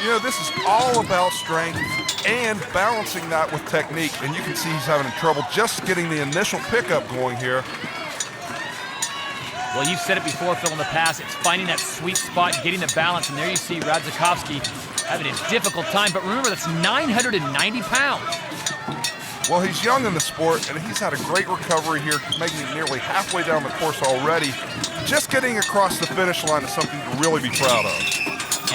You know, this is all about strength and balancing that with technique, and you can see he's having trouble just getting the initial pickup going here. Well, you've said it before, Phil, in the past. It's finding that sweet spot, getting the balance, and there you see Radzikowski having a difficult time. But remember, that's 990 pounds. Well, he's young in the sport, and he's had a great recovery here, making it nearly halfway down the course already. Just getting across the finish line is something to really be proud of.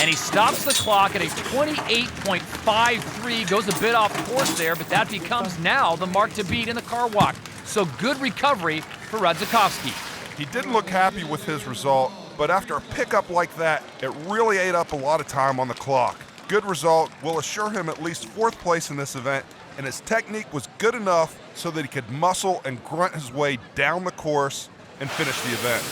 And he stops the clock at a 28.53, goes a bit off course there, but that becomes now the mark to beat in the car walk. So good recovery for Radzikowski. He didn't look happy with his result, but after a pickup like that, it really ate up a lot of time on the clock. Good result will assure him at least 4th place in this event, and his technique was good enough so that he could muscle and grunt his way down the course and finish the event.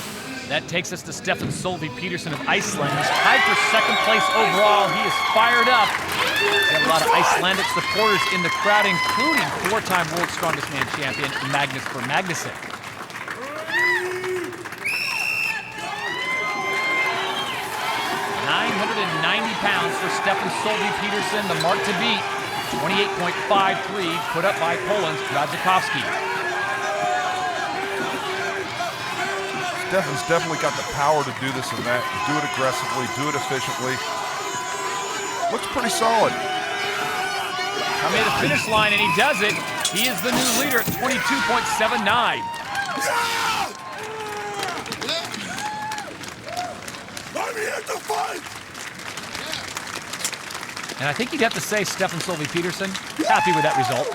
That takes us to Stefan Solvi Petursson of Iceland. He's tied for 2nd place overall. He is fired up. Got a lot of Icelandic supporters in the crowd, including 4-time World Strongest Man champion Magnus Magnuson. 990 pounds for Stefan Solvi Petursson, the mark to beat. 28.53 put up by Poland's Radzikowski. Stefan's definitely got the power to do this event, do it aggressively, do it efficiently. Looks pretty solid. Coming to the finish line, and he does it. He is the new leader at 22.79. I'm here to fight! And I think you'd have to say Stefan Solvi Petursson, happy with that result.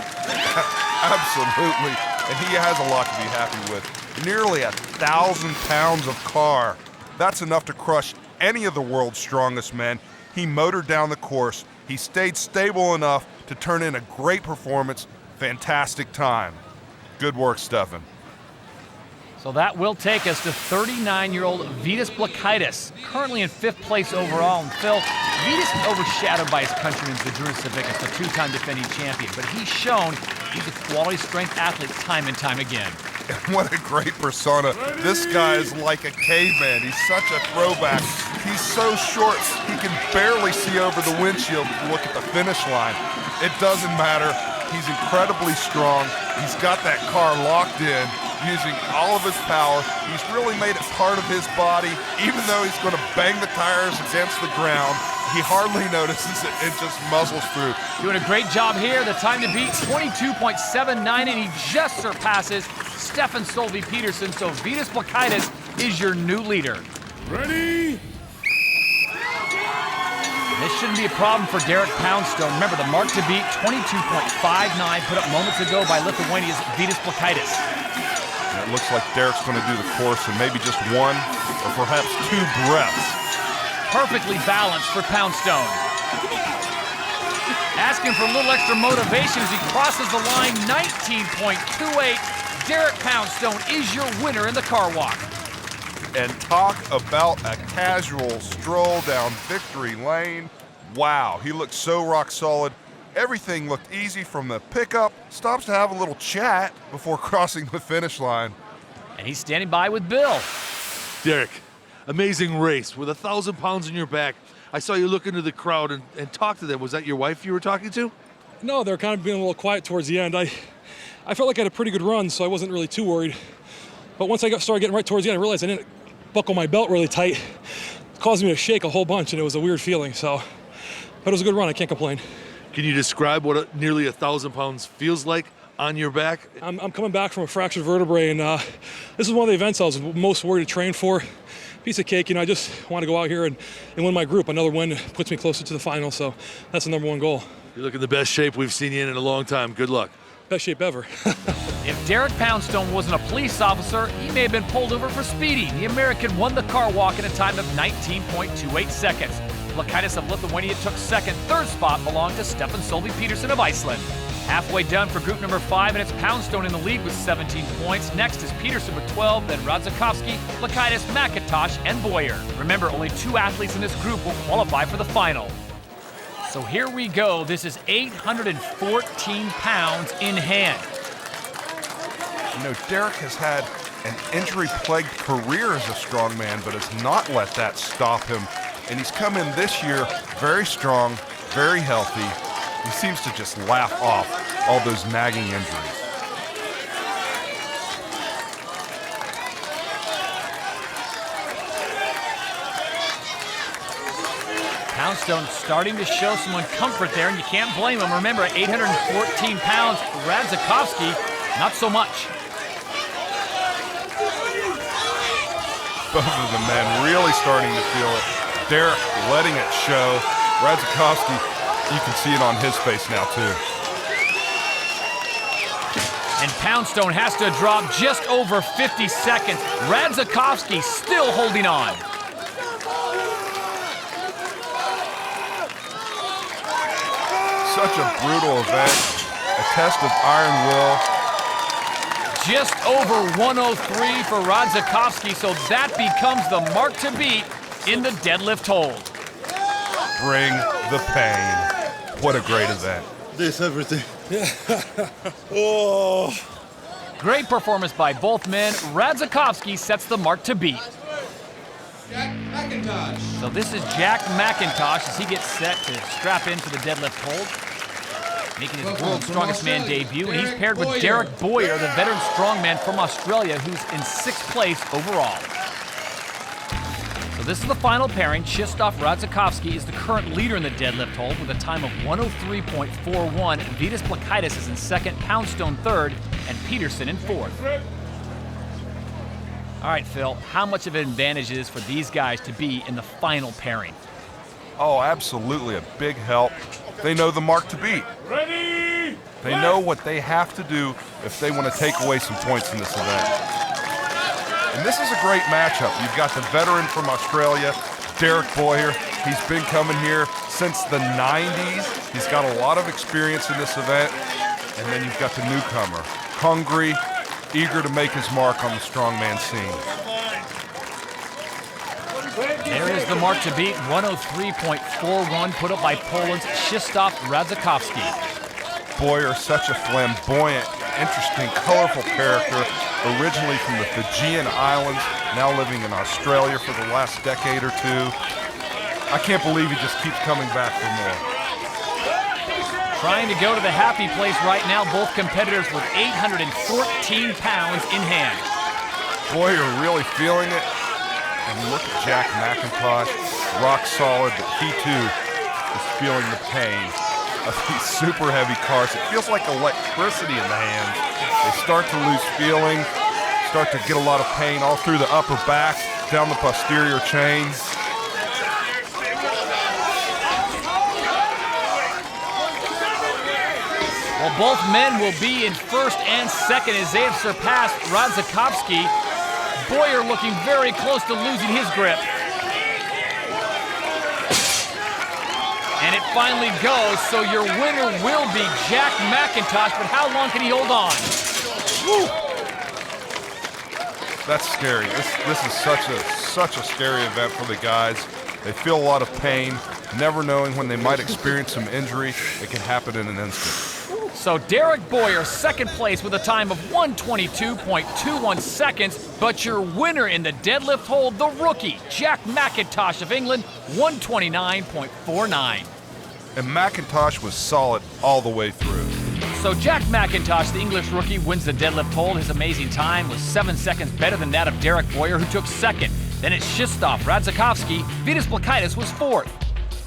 Absolutely, and he has a lot to be happy with. Nearly 1,000 pounds of car. That's enough to crush any of the world's strongest men. He motored down the course. He stayed stable enough to turn in a great performance. Fantastic time. Good work, Stefan. So that will take us to 39-year-old Vedas Blekaitis, currently in 5th place overall. And Phil, Vedas is overshadowed by his countryman Vidrunas Savickas, the 2-time defending champion. But he's shown he's a quality strength athlete time and time again. And what a great persona. This guy is like a caveman. He's such a throwback. He's so short, he can barely see over the windshield to look at the finish line. It doesn't matter. He's incredibly strong. He's got that car locked in, using all of his power. He's really made it part of his body. Even though he's going to bang the tires against the ground, he hardly notices it. It just muzzles through. Doing a great job here. The time to beat 22.79, and he just surpasses Stefan Solvi Petursson. So Vedas Blekaitis is your new leader. Ready? This shouldn't be a problem for Derek Poundstone. Remember, the mark to beat, 22.59, put up moments ago by Lithuania's Vedas Blekaitis. And it looks like Derek's going to do the course in maybe just 1 or perhaps 2 breaths. Perfectly balanced for Poundstone. Asking for a little extra motivation as he crosses the line, 19.28. Derek Poundstone is your winner in the car walk. And talk about a casual stroll down victory lane. Wow, he looked so rock solid. Everything looked easy from the pickup. Stops to have a little chat before crossing the finish line. And he's standing by with Bill. Derek, amazing race with 1,000 pounds in your back. I saw you look into the crowd and talk to them. Was that your wife you were talking to? No, they're kind of being a little quiet towards the end. I felt like I had a pretty good run, so I wasn't really too worried. But once I started getting right towards the end, I realized I didn't buckle my belt really tight. It caused me to shake a whole bunch, and it was a weird feeling. So, but it was a good run. I can't complain. Can you describe what nearly 1,000 pounds feels like on your back? I'm coming back from a fractured vertebrae, and this is one of the events I was most worried to train for. Piece of cake, you know, I just want to go out here and win my group. Another win puts me closer to the final, so that's the #1 goal. You look in the best shape we've seen you in a long time. Good luck. Best shape ever. If Derek Poundstone wasn't a police officer, he may have been pulled over for speeding. The American won the car walk in a time of 19.28 seconds. Blockitis of Lithuania took 2nd. 3rd spot belonged to Stefan Solvi Petursson of Iceland. Halfway done for group number 5, and it's Poundstone in the lead with 17 points. Next is Peterson with 12, then Radzikowski, Blekaitis, McIntosh, and Boyer. Remember, only 2 athletes in this group will qualify for the final. So here we go. This is 814 pounds in hand. You know, Derek has had an injury-plagued career as a strongman, but has not let that stop him and he's come in this year very strong, very healthy. He seems to just laugh off all those nagging injuries. Poundstone starting to show some comfort there, and you can't blame him. Remember, at 814 pounds, Radzikowski, not so much. Both of the men really starting to feel it. Derek letting it show. Radzikowski, you can see it on his face now too. And Poundstone has to drop just over 50 seconds. Radzikowski still holding on. Such a brutal event, a test of iron will. Just over 103 for Radzikowski, so that becomes the mark to beat in the deadlift hold. Bring the pain. What a great event. This everything. Oh. Great performance by both men. Radzikowski sets the mark to beat. Jack McIntosh. So this is Jack McIntosh as he gets set to strap into the deadlift hold, making his world's strongest man debut, and he's paired with Derek Boyer, the veteran strongman from Australia, who's in 6th place overall. So this is the final pairing. Krzysztof Radzikowski is the current leader in the deadlift hold with a time of 103.41. Vedas Blekaitis is in 2nd, Poundstone 3rd, and Peterson in 4th. All right, Phil, how much of an advantage it is for these guys to be in the final pairing? Oh, absolutely a big help. They know the mark to beat. Ready? They know what they have to do if they want to take away some points in this event. And this is a great matchup. You've got the veteran from Australia, Derek Boyer. He's been coming here since the 90s. He's got a lot of experience in this event. And then you've got the newcomer, hungry, eager to make his mark on the strongman scene. There is the mark to beat, 103.41, put up by Poland's Krzysztof Radzikowski. Boyer, such a flamboyant, interesting, colorful character, originally from the Fijian Islands, now living in Australia for the last decade or two. I can't believe he just keeps coming back for more. Trying to go to the happy place right now, both competitors with 814 pounds in hand. Boyer really feeling it. And look at Jack McIntosh, rock solid, but he too is feeling the pain of these super heavy cars. It feels like electricity in the hands. They start to lose feeling, start to get a lot of pain all through the upper back, down the posterior chain. Well, both men will be in 1st and 2nd as they have surpassed Radzikowski. Boyer looking very close to losing his grip. And it finally goes, so your winner will be Jack McIntosh, but how long can he hold on? Woo. That's scary. This is such a scary event for the guys. They feel a lot of pain, never knowing when they might experience some injury. It can happen in an instant. So Derek Boyer, 2nd place with a time of 122.21 seconds, but your winner in the deadlift hold, the rookie, Jack McIntosh of England, 129.49. And McIntosh was solid all the way through. So Jack McIntosh, the English rookie, wins the deadlift hold. His amazing time was 7 seconds better than that of Derek Boyer, who took 2nd. Then it's Krzysztof Radzikowski. Vedas Blekaitis was 4th.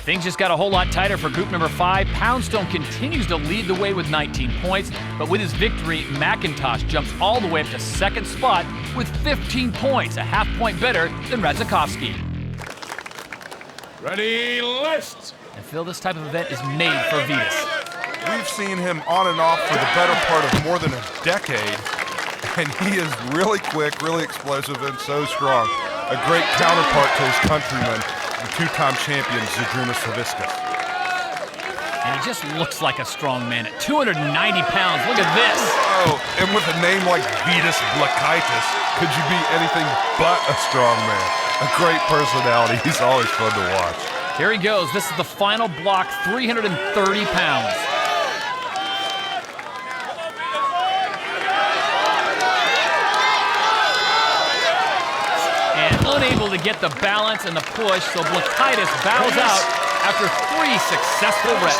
Things just got a whole lot tighter for group number 5. Poundstone continues to lead the way with 19 points, but with his victory, McIntosh jumps all the way up to 2nd spot with 15 points, a half point better than Radzikowski. Ready, list! And Phil, this type of event is made for Vedas. We've seen him on and off for the better part of more than a decade, and he is really quick, really explosive, and so strong. A great counterpart to his countryman, the 2-time champion, Zadrunas Saviskas. And he just looks like a strong man at 290 pounds. Look at this. Oh, and with a name like Vedas Blekaitis, could you be anything but a strong man? A great personality. He's always fun to watch. Here he goes. This is the final block, 330 pounds. And unable able to get the balance and the push, so Blockitis bows out after 3 successful reps.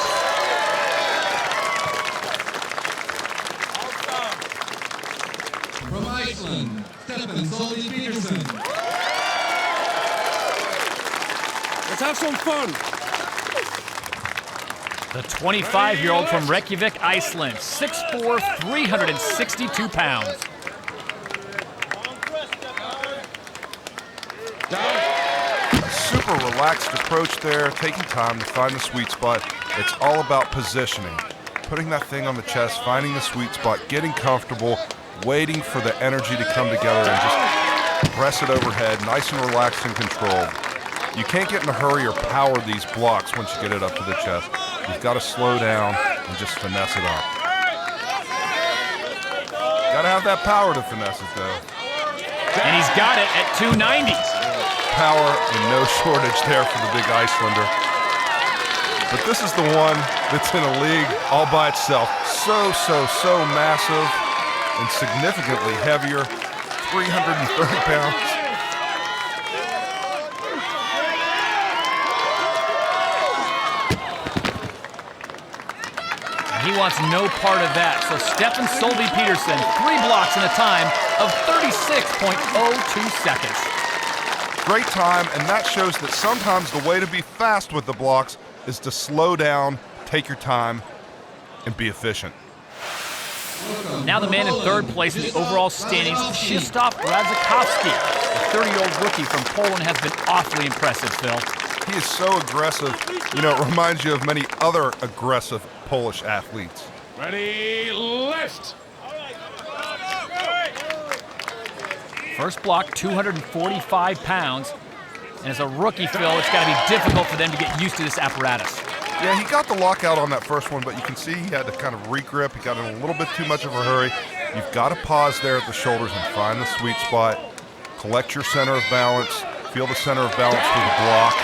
From Iceland, Stefan Solvi Petursson. Let's have some fun. The 25-year-old from Reykjavik, Iceland, 6'4", 362 pounds. Super relaxed approach there, taking time to find the sweet spot. It's all about positioning. Putting that thing on the chest, finding the sweet spot, getting comfortable, waiting for the energy to come together and just press it overhead, nice and relaxed and controlled. You can't get in a hurry or power these blocks once you get it up to the chest. You've got to slow down and just finesse it up. Got to have that power to finesse it though. And he's got it at 290. Power and no shortage there for the big Icelander. But this is the one that's in a league all by itself. So massive and significantly heavier, 330 pounds. He wants no part of that. So Stefan Solvi Petursson, 3 blocks in a time of 36.02 seconds. Great time, and that shows that sometimes the way to be fast with the blocks is to slow down, take your time, and be efficient. Now the man in 3rd place in the overall standings, Krzysztof Radzikowski. The 30-year-old rookie from Poland has been awfully impressive, Phil. He is so aggressive. You know, it reminds you of many other aggressive Polish athletes. Ready, lift. First block, 245 pounds. And as a rookie, Phil, it's got to be difficult for them to get used to this apparatus. Yeah, he got the lockout on that first one, but you can see he had to kind of regrip. He got in a little bit too much of a hurry. You've got to pause there at the shoulders and find the sweet spot. Collect your center of balance. Feel the center of balance through the block.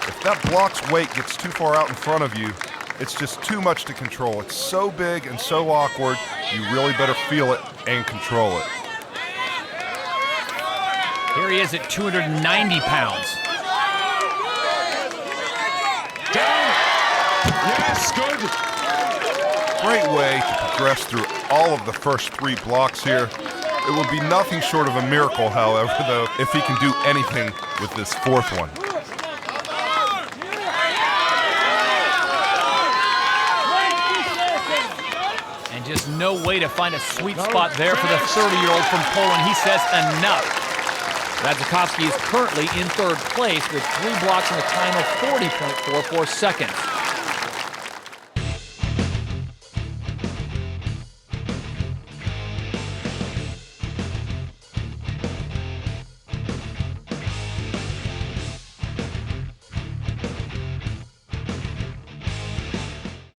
If that block's weight gets too far out in front of you, it's just too much to control. It's so big and so awkward, you really better feel it and control it. Here he is at 290 pounds. Down. Yes, good. Great way to progress through all of the first 3 blocks here. It would be nothing short of a miracle, however, though, if he can do anything with this 4th one. And just no way to find a sweet spot there for the 30-year-old from Poland. He says enough. Radzikowski is currently in 3rd place with 3 blocks in a time of 40.44 seconds.